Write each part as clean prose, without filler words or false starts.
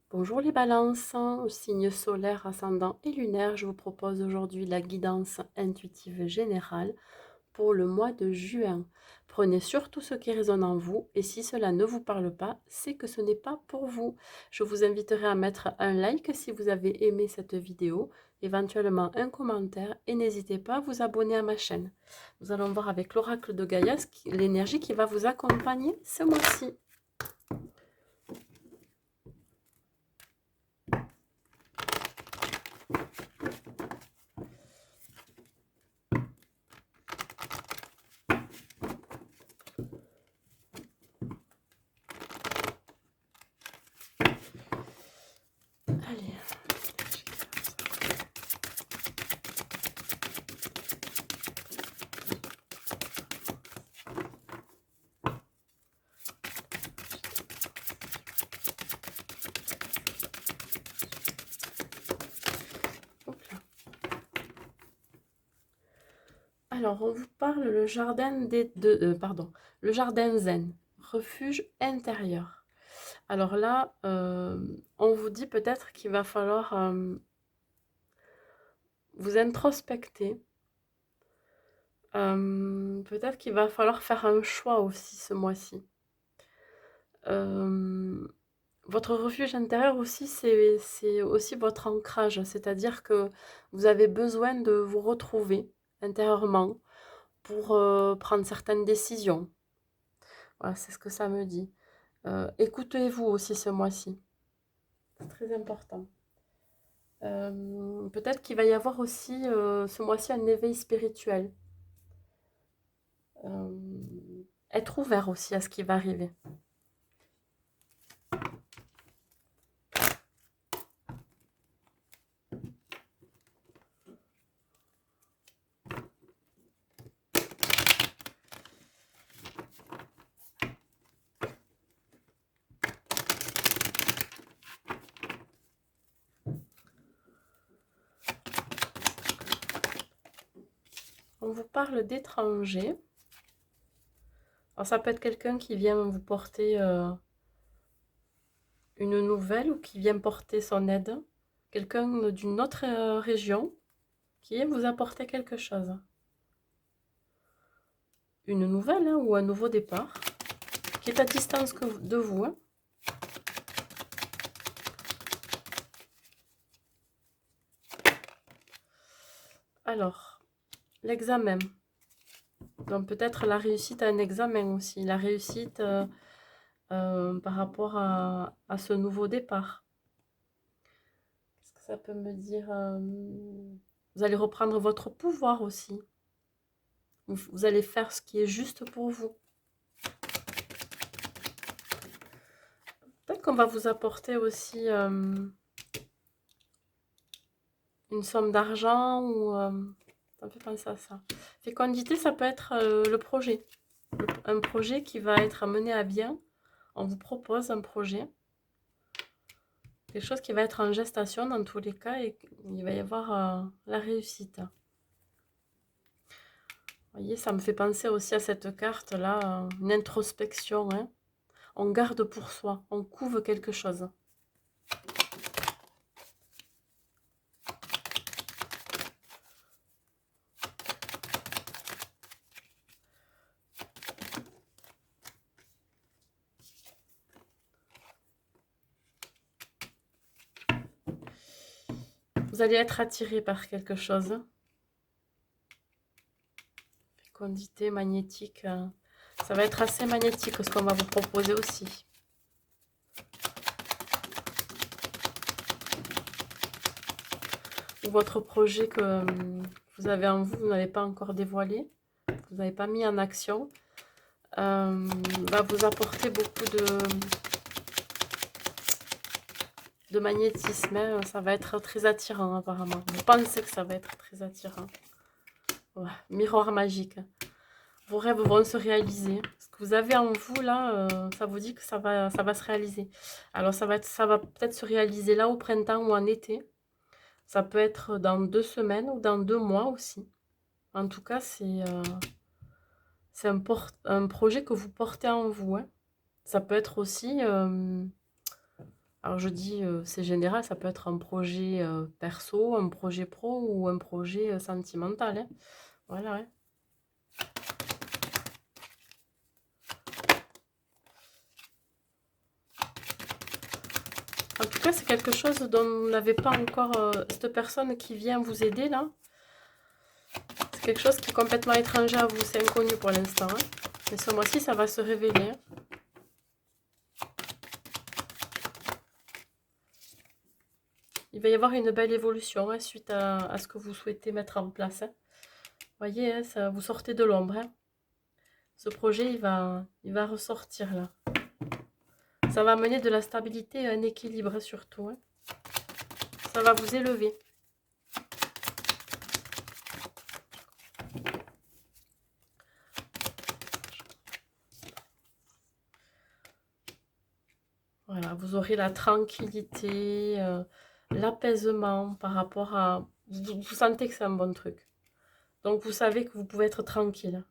Bonjour les balances, signe solaire, ascendant et lunaire, je vous propose aujourd'hui la guidance intuitive générale pour le mois de juin. Prenez surtout ce qui résonne en vous et si cela ne vous parle pas, c'est que ce n'est pas pour vous. Je vous inviterai à mettre un like si vous avez aimé cette vidéo, éventuellement un commentaire et n'hésitez pas à vous abonner à ma chaîne. Nous allons voir avec l'oracle de Gaïa l'énergie qui va vous accompagner ce mois-ci. Allez. Hop là. Alors, on vous parle le jardin le jardin zen, refuge intérieur. Alors là, on vous dit peut-être qu'il va falloir vous introspecter. Peut-être qu'il va falloir faire un choix aussi ce mois-ci. Votre refuge intérieur aussi, c'est aussi votre ancrage, c'est-à-dire que vous avez besoin de vous retrouver intérieurement pour prendre certaines décisions. Voilà, c'est ce que ça me dit. Écoutez-vous aussi ce mois-ci. C'est très important. Peut-être qu'il va y avoir aussi ce mois-ci un éveil spirituel. Être ouvert aussi à ce qui va arriver. On vous parle d'étrangers. Alors ça peut être quelqu'un qui vient vous porter une nouvelle ou qui vient porter son aide. Quelqu'un d'une autre région qui vient vous apporter quelque chose. Une nouvelle ou un nouveau départ qui est à distance de vous. Alors, l'examen. Donc peut-être la réussite à un examen aussi. La réussite par rapport à ce nouveau départ. Qu'est-ce que ça peut me dire vous allez reprendre votre pouvoir aussi. Vous allez faire ce qui est juste pour vous. Peut-être qu'on va vous apporter aussi une somme d'argent ou ça me fait penser à ça. Fécondité, ça peut être le projet. Un projet qui va être mené à bien. On vous propose un projet. Quelque chose qui va être en gestation dans tous les cas et il va y avoir la réussite. Vous voyez, ça me fait penser aussi à cette carte-là, une introspection. Hein. On garde pour soi, on couve quelque chose. Vous allez être attiré par quelque chose. Fécondité, magnétique. Ça va être assez magnétique ce qu'on va vous proposer aussi. Ou votre projet que vous avez en vous, vous n'avez pas encore dévoilé, vous n'avez pas mis en action, va vous apporter beaucoup de magnétisme. Hein. Ça va être très attirant apparemment. Vous pensez que ça va être très attirant. Ouais. Miroir magique. Vos rêves vont se réaliser. Ce que vous avez en vous là, ça vous dit que ça va se réaliser. Alors ça va peut-être se réaliser là au printemps ou en été. Ça peut être dans 2 semaines ou dans 2 mois aussi. En tout cas, c'est un projet que vous portez en vous. Hein. Ça peut être aussi... Alors je dis, c'est général, ça peut être un projet perso, un projet pro ou un projet sentimental, hein. Voilà, hein. En tout cas, c'est quelque chose dont vous n'avez pas encore... cette personne qui vient vous aider, là, c'est quelque chose qui est complètement étranger à vous, c'est inconnu pour l'instant, hein. Mais ce mois-ci, ça va se révéler, hein. Il va y avoir une belle évolution, hein, suite à ce que vous souhaitez mettre en place, hein. Vous voyez, hein, ça, vous sortez de l'ombre, hein. Ce projet, il va ressortir, là. Ça va amener de la stabilité et un équilibre, surtout, hein. Ça va vous élever. Voilà, vous aurez la tranquillité, l'apaisement par rapport à... Vous sentez que c'est un bon truc. Donc, vous savez que vous pouvez être tranquille.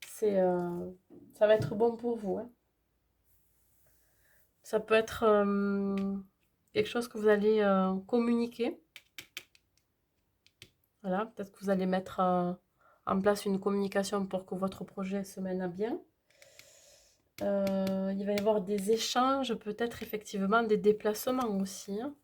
C'est, ça va être bon pour vous, hein. Ça peut être quelque chose que vous allez communiquer. Voilà, peut-être que vous allez mettre en place une communication pour que votre projet se mène à bien. Il va y avoir des échanges, peut-être effectivement des déplacements aussi, hein.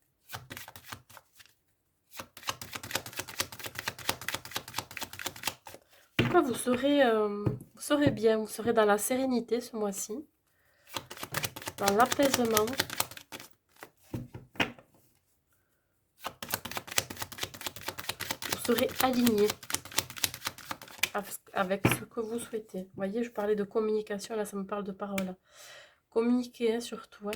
En tout cas, vous serez bien, vous serez dans la sérénité ce mois-ci, dans l'apaisement. Vous serez aligné avec ce que vous souhaitez. Vous voyez, je parlais de communication, là ça me parle de parole. Communiquer, hein, surtout, hein.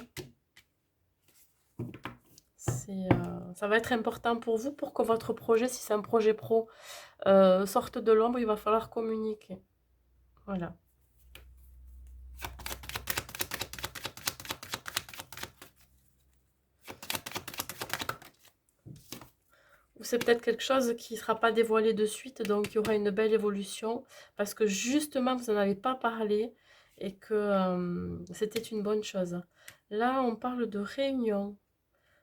Ça va être important pour vous, pour que votre projet, si c'est un projet pro, sorte de l'ombre, il va falloir communiquer. Voilà. Ou c'est peut-être quelque chose qui ne sera pas dévoilé de suite, donc il y aura une belle évolution, parce que justement, vous n'en avez pas parlé, et que c'était une bonne chose. Là, on parle de réunion.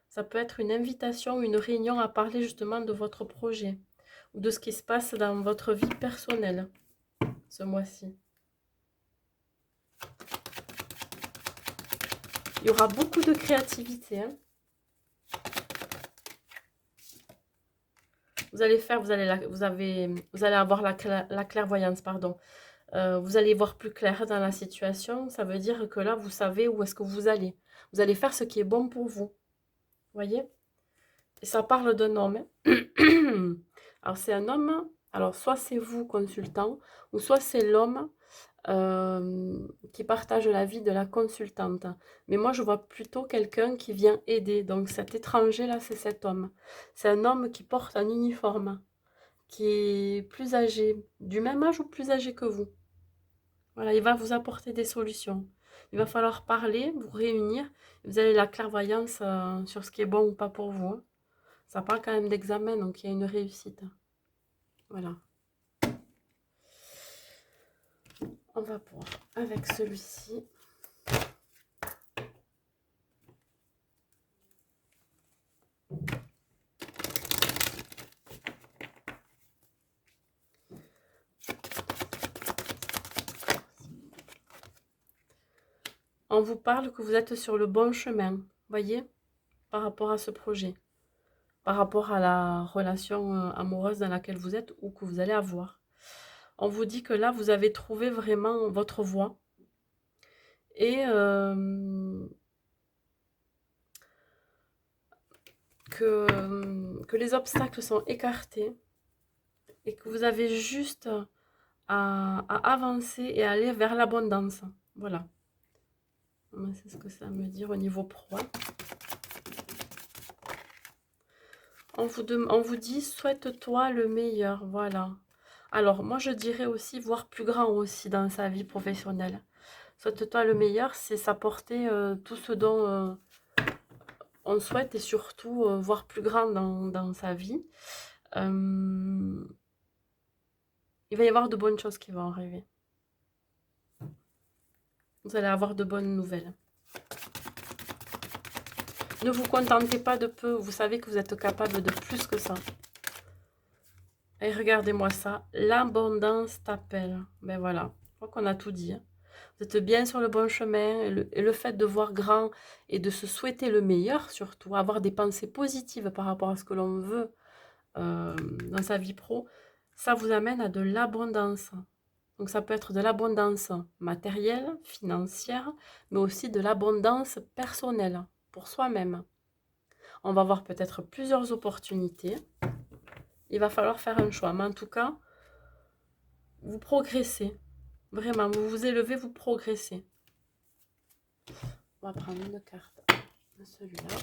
Ça peut être une invitation, une réunion à parler justement de votre projet, ou de ce qui se passe dans votre vie personnelle, ce mois-ci. Il y aura beaucoup de créativité, hein. Vous allez avoir la clairvoyance, pardon. Vous allez voir plus clair dans la situation. Ça veut dire que là, vous savez où est-ce que vous allez. Vous allez faire ce qui est bon pour vous. Voyez? Et ça parle d'un homme, hein. Alors, c'est un homme. Alors, soit c'est vous, consultant, ou soit c'est l'homme qui partage la vie de la consultante. Mais moi, je vois plutôt quelqu'un qui vient aider. Donc, cet étranger-là, c'est cet homme. C'est un homme qui porte un uniforme, qui est plus âgé, du même âge ou plus âgé que vous. Voilà, il va vous apporter des solutions. Il va falloir parler, vous réunir. Vous avez la clairvoyance sur ce qui est bon ou pas pour vous, hein. Ça parle quand même d'examen, donc il y a une réussite. Voilà. On va voir avec celui-ci. On vous parle que vous êtes sur le bon chemin, voyez, par rapport à ce projet, par rapport à la relation amoureuse dans laquelle vous êtes ou que vous allez avoir. On vous dit que là, vous avez trouvé vraiment votre voie et que les obstacles sont écartés et que vous avez juste à avancer et aller vers l'abondance. Voilà. C'est ce que ça me dit au niveau pro. On vous dit, souhaite-toi le meilleur, voilà. Alors, moi, je dirais aussi, voir plus grand aussi dans sa vie professionnelle. Souhaite-toi le meilleur, c'est s'apporter tout ce dont on souhaite et surtout voir plus grand dans sa vie. Il va y avoir de bonnes choses qui vont arriver. Vous allez avoir de bonnes nouvelles. Ne vous contentez pas de peu. Vous savez que vous êtes capable de plus que ça. Et regardez-moi ça. L'abondance t'appelle. Ben voilà. Je crois qu'on a tout dit. Hein. Vous êtes bien sur le bon chemin. Et le fait de voir grand et de se souhaiter le meilleur, surtout, avoir des pensées positives par rapport à ce que l'on veut dans sa vie pro, ça vous amène à de l'abondance. Donc ça peut être de l'abondance matérielle, financière, mais aussi de l'abondance personnelle pour soi-même. On va voir peut-être plusieurs opportunités. Il va falloir faire un choix. Mais en tout cas, vous progressez. Vraiment, vous vous élevez, vous progressez. On va prendre une carte de celui-là.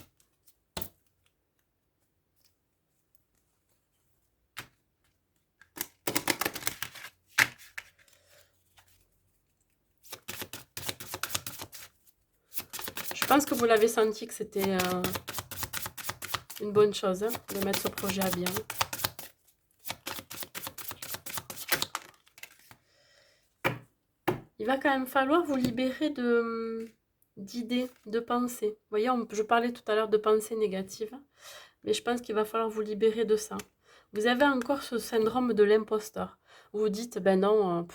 Je pense que vous l'avez senti que c'était une bonne chose hein, de mettre ce projet à bien. Il va quand même falloir vous libérer d'idées, de pensées. Vous voyez, je parlais tout à l'heure de pensées négatives, mais je pense qu'il va falloir vous libérer de ça. Vous avez encore ce syndrome de l'imposteur. Vous vous dites, ben non,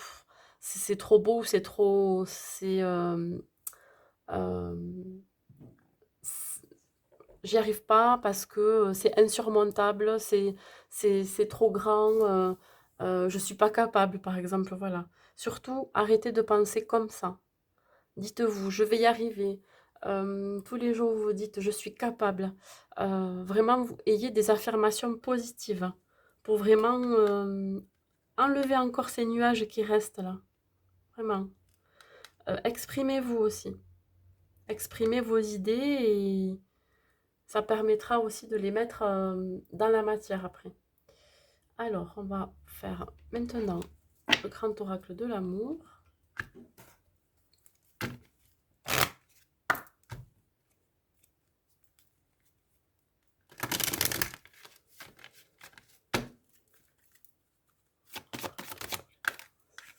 c'est trop beau, c'est trop... euh, J'y arrive pas parce que c'est insurmontable, c'est trop grand, je suis pas capable, par exemple, voilà. Surtout, arrêtez de penser comme ça. Dites-vous, je vais y arriver. Tous les jours, vous vous dites, je suis capable. Vraiment, ayez des affirmations positives pour vraiment enlever encore ces nuages qui restent là. Vraiment. Exprimez-vous aussi. Exprimez vos idées et ça permettra aussi de les mettre dans la matière après. Alors, on va faire maintenant le grand oracle de l'amour.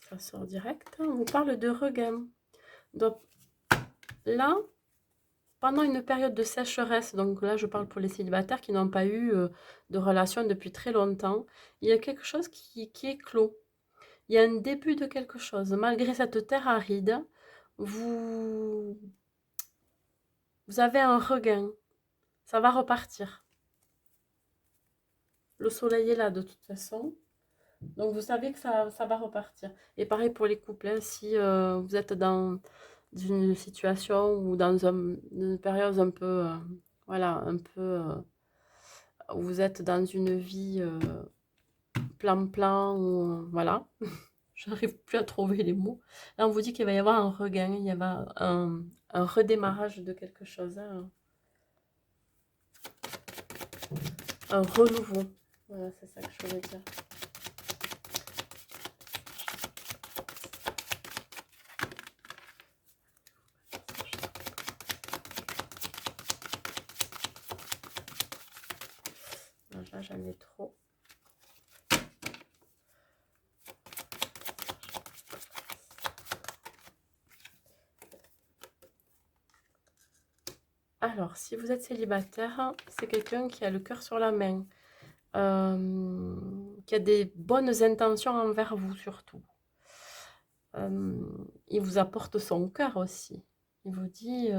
Ça sort direct. On vous parle de regain. Donc là, pendant une période de sécheresse, donc là je parle pour les célibataires qui n'ont pas eu de relation depuis très longtemps, il y a quelque chose qui est clos. Il y a un début de quelque chose. Malgré cette terre aride, vous, vous avez un regain. Ça va repartir. Le soleil est là de toute façon. Donc vous savez que ça va repartir. Et pareil pour les couples. Hein, si vous êtes dans une situation ou dans une période un peu, voilà, un peu, où vous êtes dans une vie plan-plan, ou voilà, j'arrive plus à trouver les mots. Là, on vous dit qu'il va y avoir un regain, il y avoir un redémarrage de quelque chose, hein, un renouveau. Voilà, c'est ça que je voulais dire. Là, j'en ai trop. Alors, si vous êtes célibataire, c'est quelqu'un qui a le cœur sur la main, qui a des bonnes intentions envers vous surtout. Il vous apporte son cœur aussi. Il vous dit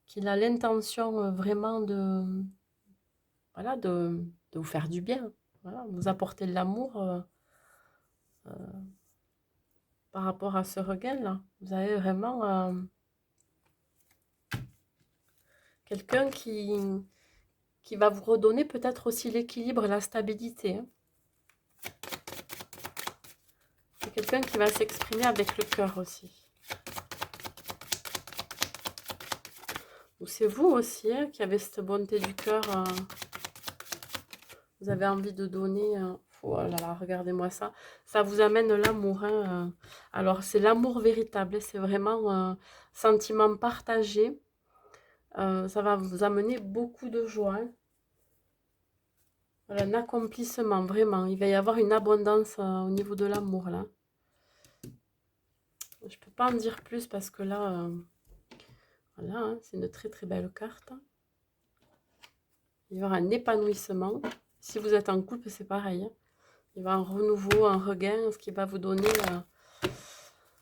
qu'il a l'intention vraiment voilà, de vous faire du bien. Voilà, vous apporter de l'amour par rapport à ce regain-là. Vous avez vraiment quelqu'un qui va vous redonner peut-être aussi l'équilibre et la stabilité. Hein. C'est quelqu'un qui va s'exprimer avec le cœur aussi. Ou c'est vous aussi hein, qui avez cette bonté du cœur. Vous avez envie de donner. Oh là là, regardez-moi ça. Ça vous amène l'amour. Hein, alors, c'est l'amour véritable. C'est vraiment un sentiment partagé. Ça va vous amener beaucoup de joie. Hein. Voilà, un accomplissement, vraiment. Il va y avoir une abondance au niveau de l'amour, là. Je peux pas en dire plus parce que là, voilà, hein, c'est une très très belle carte. Il y aura un épanouissement. Si vous êtes en couple, c'est pareil, hein. Il y aura un renouveau, un regain, ce qui va vous donner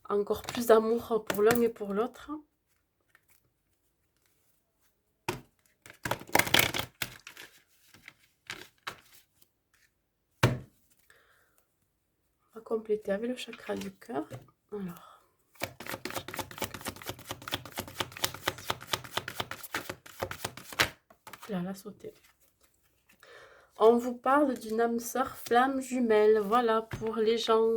encore plus d'amour pour l'un et pour l'autre. On va compléter avec le chakra du cœur. Alors, là, la sauter. On vous parle d'une âme sœur flamme jumelle. Voilà, pour les gens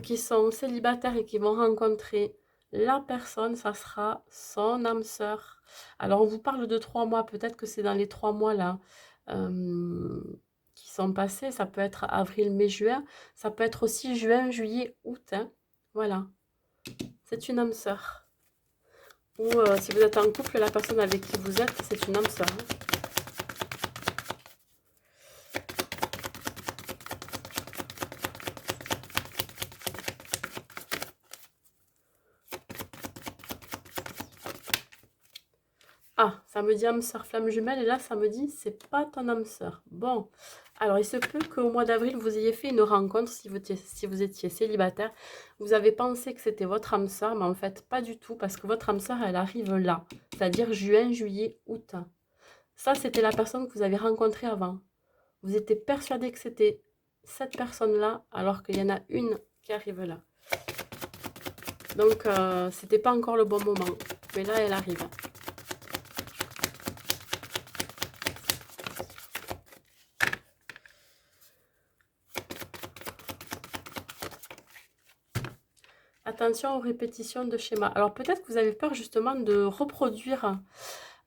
qui sont célibataires et qui vont rencontrer la personne, ça sera son âme sœur. Alors, on vous parle de 3 mois. Peut-être que c'est dans les 3 mois là qui sont passés. Ça peut être avril, mai, juin. Ça peut être aussi juin, juillet, août, hein. Voilà, c'est une âme sœur. Ou si vous êtes en couple, la personne avec qui vous êtes, c'est une âme sœur, hein. Ah, ça me dit âme sœur flamme jumelle et là ça me dit c'est pas ton âme sœur. Bon, alors il se peut qu'au mois d'avril vous ayez fait une rencontre si vous étiez célibataire. Vous avez pensé que c'était votre âme sœur, mais en fait pas du tout parce que votre âme sœur elle arrive là, c'est-à-dire juin, juillet, août. Ça c'était la personne que vous avez rencontrée avant. Vous étiez persuadé que c'était cette personne-là alors qu'il y en a une qui arrive là. Donc c'était pas encore le bon moment, mais là elle arrive. Attention aux répétitions de schémas. Alors peut-être que vous avez peur justement de reproduire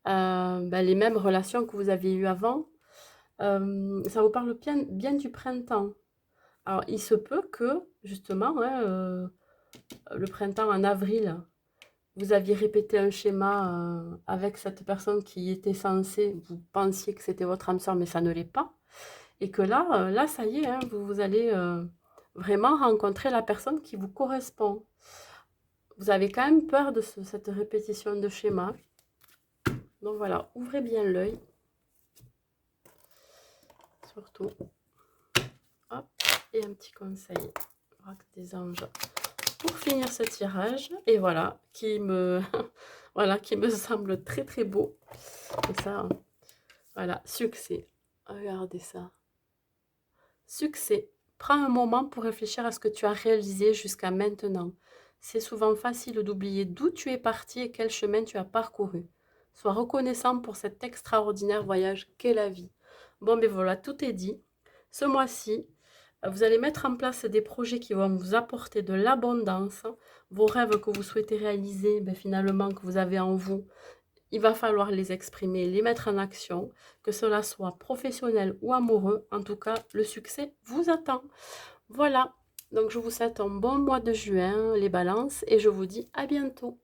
les mêmes relations que vous aviez eues avant. Ça vous parle bien du printemps. Alors il se peut que justement, hein, le printemps en avril, vous aviez répété un schéma avec cette personne qui était censée, vous pensiez que c'était votre âme sœur, mais ça ne l'est pas. Et que là, ça y est, hein, vous allez vraiment rencontrer la personne qui vous correspond. Vous avez quand même peur de cette répétition de schéma. Donc voilà, ouvrez bien l'œil. Surtout. Hop, et un petit conseil. Oracle des anges. Pour finir ce tirage. Et voilà, qui me, voilà, qui me semble très très beau. Et ça, voilà, succès. Regardez ça. Succès. Prends un moment pour réfléchir à ce que tu as réalisé jusqu'à maintenant. C'est souvent facile d'oublier d'où tu es parti et quel chemin tu as parcouru. Sois reconnaissant pour cet extraordinaire voyage qu'est la vie. Bon, ben voilà, tout est dit. Ce mois-ci, vous allez mettre en place des projets qui vont vous apporter de l'abondance. Vos rêves que vous souhaitez réaliser, ben finalement, que vous avez en vous, il va falloir les exprimer, les mettre en action, que cela soit professionnel ou amoureux. En tout cas, le succès vous attend. Voilà, donc je vous souhaite un bon mois de juin, les balances, et je vous dis à bientôt.